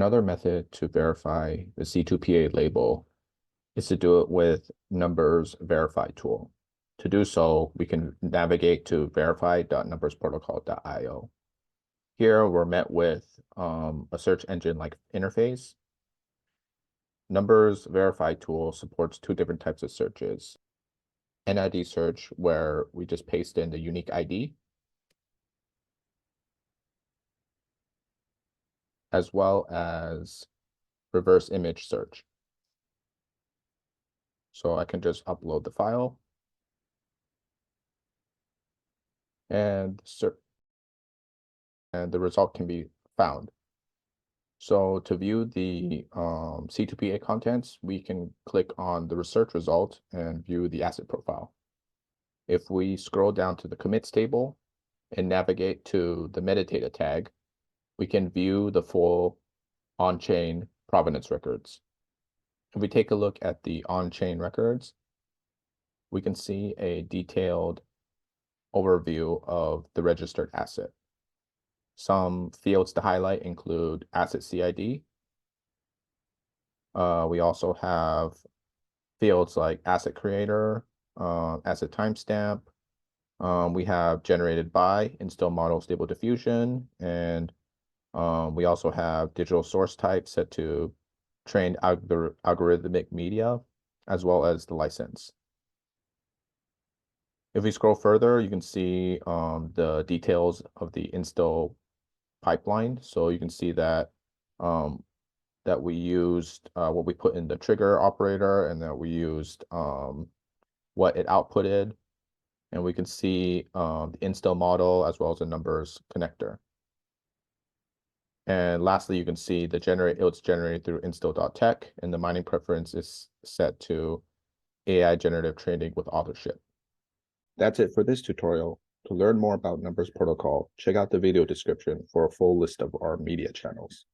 Another method to verify the C2PA label is to do it with numbers verify tool. To do so, we can navigate to verify.numbersprotocol.io. Here, we're met with a search engine-like interface. Numbers verify tool supports two different types of searches. NID search, where we just paste in the unique ID, as well as reverse image search. So I can just upload the file and the result can be found. So to view the C2PA contents, we can click on the research result and view the asset profile. If we scroll down to the commits table and navigate to the metadata tag, we can view the full on-chain provenance records. If we take a look at the on-chain records, we can see a detailed overview of the registered asset. Some fields to highlight include asset CID. We also have fields like asset creator, asset timestamp. We have generated by, install model stable diffusion, and we also have digital source type set to trained algorithmic media, as well as the license. If we scroll further, you can see the details of the install pipeline. So you can see that that we used what we put in the trigger operator, and that we used what it outputted, and we can see the install model as well as the numbers connector. And lastly, you can see the it's generated through install.tech, and the mining preference is set to AI generative trading with authorship. That's it for this tutorial. To learn more about Numbers Protocol, check out the video description for a full list of our media channels.